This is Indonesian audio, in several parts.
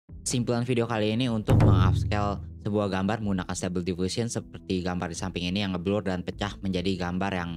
Kesimpulan video kali ini untuk mengupscale sebuah gambar menggunakan Stable Diffusion seperti gambar di samping ini yang ngeblur dan pecah menjadi gambar yang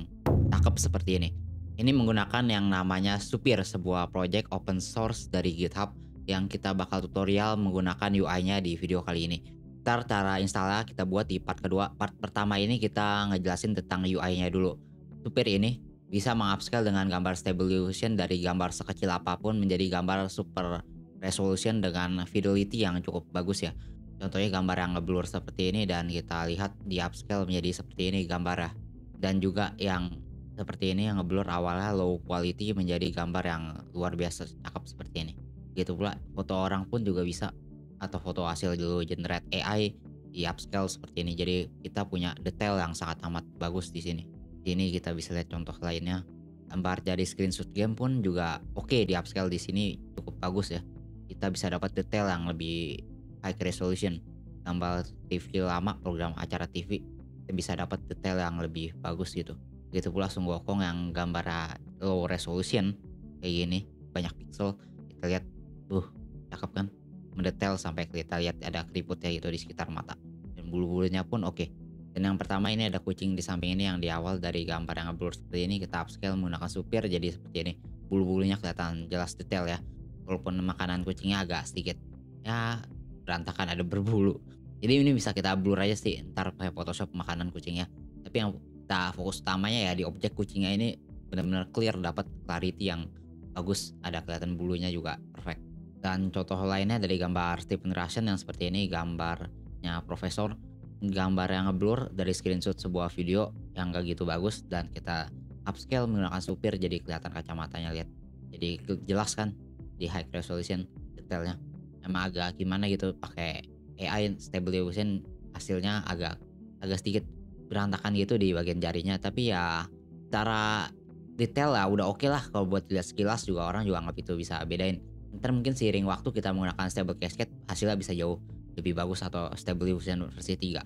cakep seperti ini. Ini menggunakan yang namanya Supir, sebuah project open source dari GitHub yang kita bakal tutorial menggunakan UI-nya di video kali ini. Ntar cara installnya kita buat di part kedua. Part pertama ini kita ngejelasin tentang UI-nya dulu. Supir ini bisa mengupscale dengan gambar Stable Diffusion dari gambar sekecil apapun menjadi gambar super resolution dengan fidelity yang cukup bagus ya. Contohnya gambar yang ngeblur seperti ini dan kita lihat di upscale menjadi seperti ini gambarnya. Dan juga yang seperti ini yang ngeblur awalnya low quality menjadi gambar yang luar biasa cakep seperti ini. Gitu pula foto orang pun juga bisa, atau foto hasil dulu generate AI di upscale seperti ini. Jadi kita punya detail yang sangat amat bagus di sini. Di sini kita bisa lihat contoh lainnya. Gambar dari screenshot game pun juga oke di upscale di sini cukup bagus ya. Kita bisa dapat detail yang lebih high resolution. Gambar TV lama, program acara TV, kita bisa dapat detail yang lebih bagus gitu. Begitu pula Sun Wukong yang gambar low resolution kayak gini, banyak pixel. Kita lihat, uh, cakep kan? Mendetail sampai kita lihat ada keriputnya gitu di sekitar mata. Dan bulu-bulunya pun oke. Dan yang pertama ini ada kucing di samping ini yang di awal dari gambar yang blur seperti ini kita upscale menggunakan supir jadi seperti ini. Bulu-bulunya kelihatan jelas detail ya. Walaupun makanan kucingnya agak sedikit ya berantakan ada berbulu. Jadi ini bisa kita blur aja sih ntar pakai Photoshop makanan kucingnya. Tapi yang kita fokus utamanya ya di objek kucingnya ini benar-benar clear dapat clarity yang bagus, ada kelihatan bulunya juga perfect. Dan contoh lainnya dari gambar Stephen Russian yang seperti ini gambarnya profesor, gambar yang ngeblur dari screenshot sebuah video yang gak gitu bagus dan kita upscale menggunakan supir jadi kelihatan kacamatanya lihat. Jadi jelas kan di high resolution detailnya. Emang agak gimana gitu pakai AI Stable Diffusion hasilnya agak agak sedikit berantakan gitu di bagian jarinya tapi ya secara detail lah udah oke lah kalau buat dilihat sekilas juga orang juga nggak itu bisa bedain. Ntar mungkin seiring waktu kita menggunakan Stable Cascade hasilnya bisa jauh lebih bagus atau Stable Diffusion versi 3.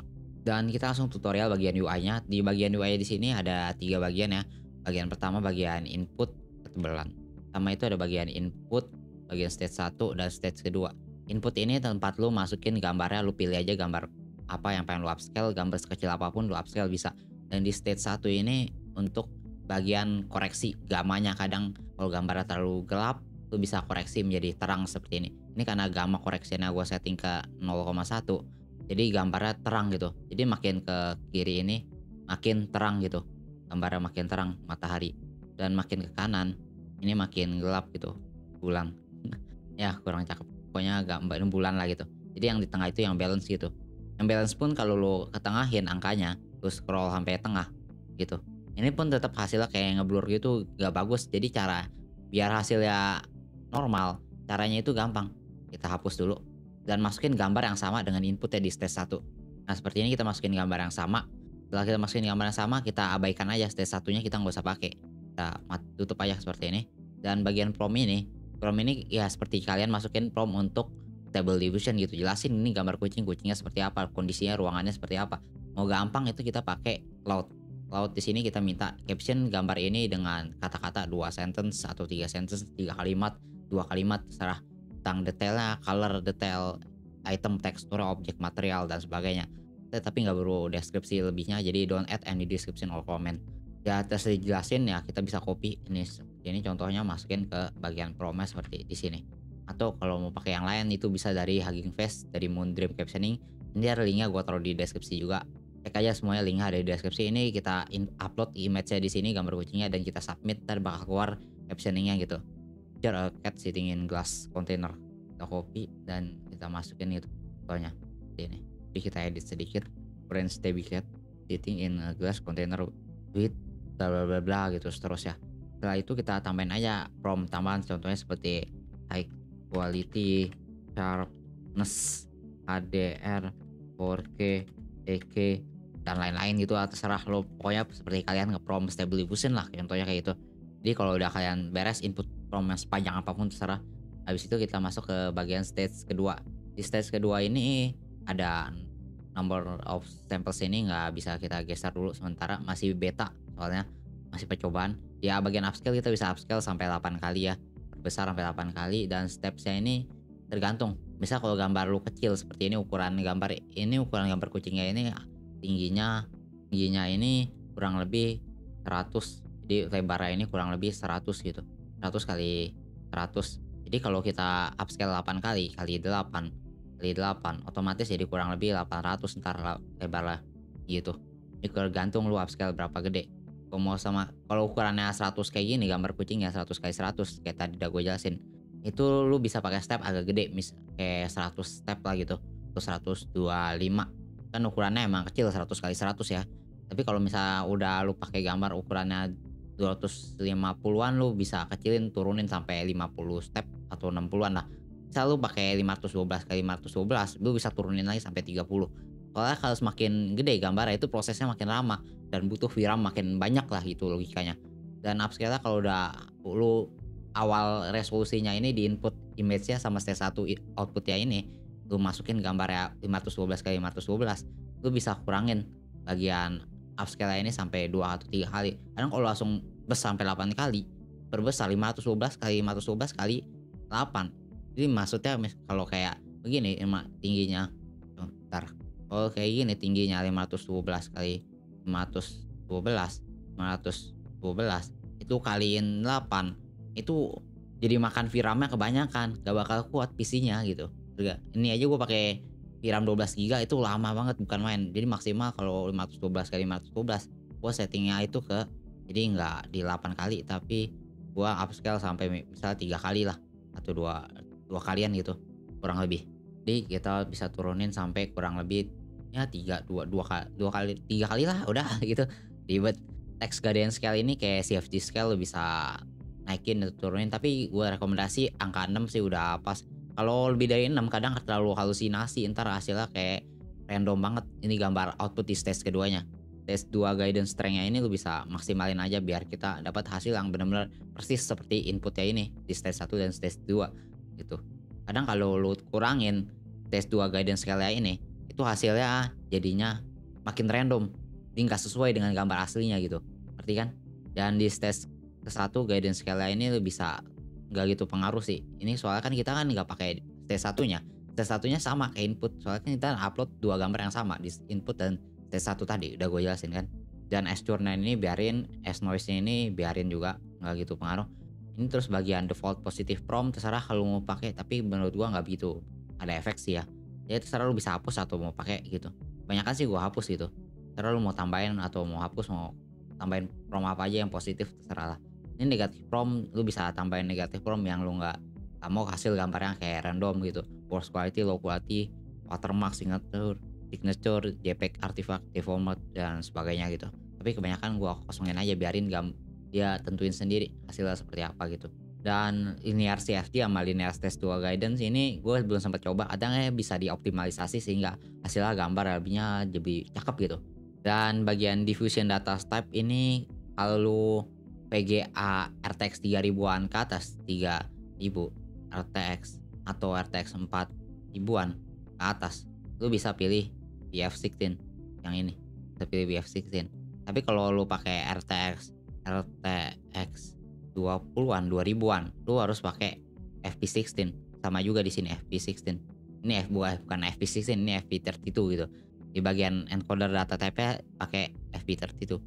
Dan kita langsung tutorial bagian UI-nya. Di bagian UI di sini ada 3 bagian ya. Bagian pertama bagian input ketebalan. Pertama itu ada bagian input, bagian stage 1 dan stage kedua. Input ini tempat lu masukin gambarnya, lu pilih aja gambar apa yang pengen lu upscale, gambar sekecil apapun lu upscale bisa. Dan di stage 1 ini untuk bagian koreksi gamanya, kadang kalau gambarnya terlalu gelap lu bisa koreksi menjadi terang seperti ini. Ini karena gamma koreksinya gue setting ke 0,1 jadi gambarnya terang gitu. Jadi makin ke kiri ini makin terang gitu. Gambarnya makin terang matahari dan makin ke kanan ini makin gelap gitu. Bulan. Ya kurang cakep. Pokoknya gambar bulan lah gitu. Jadi yang di tengah itu yang balance gitu. Yang balance pun kalau lu ketengahin angkanya, lu scroll sampai tengah gitu. Ini pun tetap hasilnya kayak ngeblur gitu, gak bagus. Jadi cara biar hasilnya normal, caranya itu gampang. Kita hapus dulu dan masukin gambar yang sama dengan inputnya di stage 1. Nah, seperti ini kita masukin gambar yang sama. Setelah kita masukin gambar yang sama, kita abaikan aja stage satunya kita nggak usah pakai. Kita tutup aja seperti ini. Dan bagian prompt ini ya seperti kalian masukin prompt untuk Stable Diffusion gitu. Jelasin ini gambar kucing, kucingnya seperti apa, kondisinya, ruangannya seperti apa. Mau gampang itu kita pakai Cloud. Cloud di sini kita minta caption gambar ini dengan kata-kata 2 sentence atau 3 sentence, 3 kalimat, 2 kalimat terserah tentang detailnya, color detail, item, tekstur, objek, material dan sebagainya. Tapi nggak perlu deskripsi lebihnya, jadi don't add any description or comment. Ya atas dijelasin ya kita bisa copy ini contohnya masukin ke bagian prompt seperti di sini. Atau kalau mau pakai yang lain itu bisa dari Hugging Face, dari Moondream Captioning. Ini ada linknya gue taruh di deskripsi juga. Cek aja semuanya linknya ada di deskripsi. Ini kita upload image-nya di sini gambar kucingnya dan kita submit ntar bakal keluar captioningnya gitu. Picture a cat sitting in glass container. Kita copy dan kita masukin itu fotonya ini. Jadi kita edit sedikit. French tabby cat sitting in a glass container with bla bla bla bla gitu seterusnya. Setelah itu kita tambahin aja prompt tambahan contohnya seperti high quality, sharpness, HDR, 4K, 8K dan lain-lain gitu lah, terserah lo pokoknya seperti kalian nge-prompt Stable Diffusion lah contohnya kayak gitu. Jadi kalau udah kalian beres input prompt yang sepanjang apapun terserah. Habis itu kita masuk ke bagian stage kedua. Di stage kedua ini ada number of samples ini nggak bisa kita geser dulu sementara masih beta soalnya masih percobaan. Ya bagian upscale kita bisa upscale sampai 8 kali ya. Perbesar sampai 8 kali dan stepsnya ini tergantung Misal kalau gambar lu kecil seperti ini, ukuran gambar kucingnya ini tingginya tingginya ini kurang lebih 100, jadi lebarnya ini kurang lebih 100 gitu, 100 kali 100. Jadi kalau kita upscale 8 kali, kali 8 otomatis jadi kurang lebih 800 entar lebarnya gitu. Ini tergantung lu upscale berapa gede. Kalau ukurannya 100 kayak gini gambar kucingnya 100 kali 100 kayak tadi udah gue jelasin, itu lu bisa pakai step agak gede, kayak 100 step lah gitu, terus 125. Kan ukurannya emang kecil 100 kali 100 ya. Tapi kalau misalnya udah lu pakai gambar ukurannya 250-an, lu bisa kecilin turunin sampai 50 step atau 60-an lah. Misal lu pakai 512 kali 512, lu bisa turunin lagi sampai 30. Soalnya kalau semakin gede gambarnya itu prosesnya makin lama dan butuh VRAM makin banyak lah gitu logikanya. Dan upscale-nya kalau udah lu awal resolusinya ini di input image-nya sama stage 1 output-nya ini, lu masukin gambarnya 512 kali 512, lu bisa kurangin bagian upscale ini sampai 2 atau 3 kali. Kadang kalau langsung sampai 8 kali, perbesar 512 kali 512 kali 8. Jadi maksudnya kalau kayak begini tingginya, bentar. Kalau kayak gini tingginya 512 kali 512, 512 itu kaliin 8, itu jadi makan VRAM-nya kebanyakan, gak bakal kuat PC-nya gitu. Ini aja gue pakai VRAM 12 giga itu lama banget bukan main. Jadi maksimal kalau 512 kali 512 gue settingnya itu jadi nggak di 8 kali tapi gue upscale sampai misalnya 3 kali lah atau dua kalian gitu kurang lebih. Jadi kita bisa turunin sampai kurang lebih ya 2 kali 3 kali lah udah gitu. Ribet. Text gradient scale ini kayak CFG scale lo bisa naikin atau turunin, tapi gue rekomendasi angka 6 sih udah pas. Kalau lebih dari 6 kadang terlalu halusinasi, entar hasilnya kayak random banget. Ini gambar output di stage keduanya. Stage 2 guidance strength-nya ini lu bisa maksimalin aja biar kita dapat hasil yang benar-benar persis seperti inputnya ini di stage 1 dan stage 2 gitu. Kadang kalau lu kurangin stage 2 guidance scale-nya ini, itu hasilnya jadinya makin random. Jadi nggak sesuai dengan gambar aslinya gitu. Ngerti kan? Dan di stage ke satu guidance scale ini lu bisa nggak gitu pengaruh sih. Ini soalnya kan kita kan nggak pakai stage satunya. Stage satunya sama kayak input. Soalnya kan kita upload dua gambar yang sama di input dan stage satu tadi udah gue jelasin kan. Dan S-turn ini biarin, S-noise-nya ini biarin juga nggak gitu pengaruh. Ini terus bagian default positive prompt terserah kalau mau pakai, tapi menurut gua nggak begitu ada efek sih ya. Jadi terserah lu bisa hapus atau mau pakai gitu. Banyakan sih gua hapus gitu. Terserah lu mau tambahin atau mau hapus, mau tambahin prompt apa aja yang positif terserah lah. Ini negatif prompt lu bisa tambahin negatif prompt yang lu nggak mau hasil gambarnya kayak random gitu. Worst quality, low quality, watermark, signature, JPEG, artifact, deformed dan sebagainya gitu. Tapi kebanyakan gua kosongin aja biarin dia tentuin sendiri hasilnya seperti apa gitu. Dan linear CFD sama linear stage 2 guidance ini gue belum sempat coba, kadang bisa dioptimalisasi sehingga hasilnya gambar lebihnya lebih cakep gitu. Dan bagian diffusion data type ini kalau lu VGA RTX 3000-an ke atas, 3000 RTX atau RTX 4000-an ke atas, lu bisa pilih BF16 yang ini. Bisa pilih BF16. Tapi kalau lu pakai RTX 20-an, 2000-an, lu harus pakai FP16. Sama juga di sini FP16. Ini bukan FP16, ini FP32 gitu. Di bagian encoder data type-nya pakai FP32.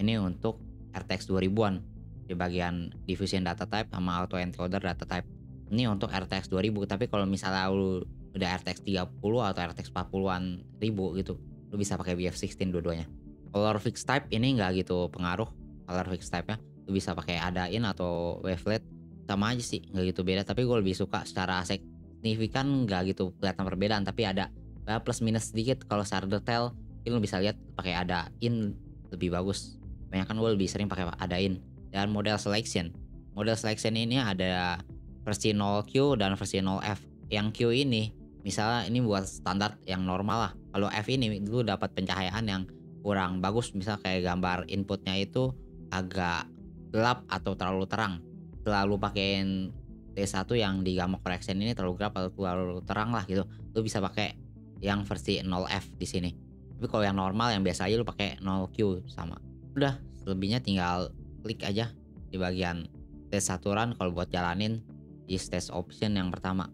Ini untuk RTX 2000-an. Di bagian diffusion data type sama auto encoder data type. Ini untuk RTX 2000, tapi kalau misalnya lu udah RTX 30 atau RTX 40-an ribu gitu, lu bisa pakai BF16 dua-duanya. Color fix type ini nggak gitu pengaruh. Color fix type-nya lu bisa pakai adain atau wavelet, sama aja sih nggak gitu beda, tapi gue lebih suka secara signifikan nggak gitu kelihatan perbedaan, tapi ada plus minus sedikit. Kalau secara detail lu bisa lihat pakai adain lebih bagus. Banyak kan gue lebih sering pakai adain. Dan model selection ini ada versi 0Q dan versi 0F. Yang Q ini misalnya ini buat standar yang normal lah. Kalau F ini lu dapat pencahayaan yang kurang bagus, misal kayak gambar inputnya itu agak gelap atau terlalu terang. Selalu pakein T1 yang di gamma correction ini terlalu gelap atau terlalu terang lah gitu. Lu bisa pakai yang versi 0F di sini. Tapi kalau yang normal yang biasa aja lu pakai 0Q sama. Udah, selebihnya tinggal klik aja di bagian stage saturan kalau buat jalanin di stage option yang pertama.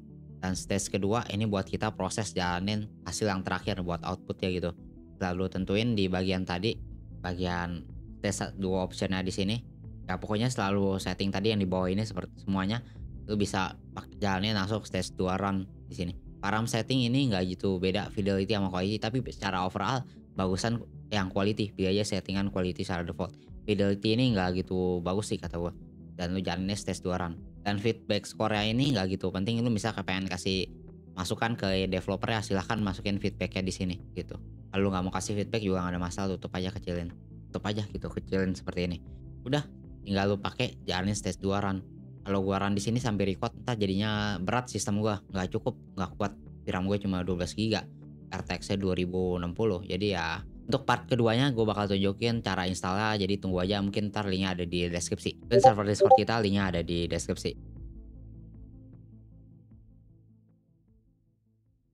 Dan stage kedua ini buat kita proses jalanin hasil yang terakhir buat output ya gitu. Lalu tentuin di bagian tadi, bagian stage 2 optionnya di sini, ya pokoknya selalu setting tadi yang di bawah ini seperti semuanya, lu bisa jalanin langsung stage 2 run di sini. Param setting ini nggak gitu beda fidelity sama quality, tapi secara overall bagusan yang quality, pilih aja settingan quality secara default. Fidelity ini nggak gitu bagus sih kata gua, dan lu jalanin stage 2 run. Dan feedback score-nya ini nggak gitu penting, lu misal pengen kasih masukan ke developer ya silahkan masukin feedback-nya di sini gitu. Kalau lu nggak mau kasih feedback juga nggak ada masalah, tutup aja kecilin. Tutup aja gitu, kecilin seperti ini. Udah, tinggal lu pakai jalanin stage 2 run. Kalau gua run di sini sampai record entar jadinya berat sistem gua, nggak cukup, nggak kuat. RAM gue cuma 12 giga, RTX-nya 2060. Jadi ya untuk part keduanya gue bakal tunjukin cara installnya, jadi tunggu aja, mungkin ntar linknya ada di deskripsi. Dan server Discord kita linknya ada di deskripsi.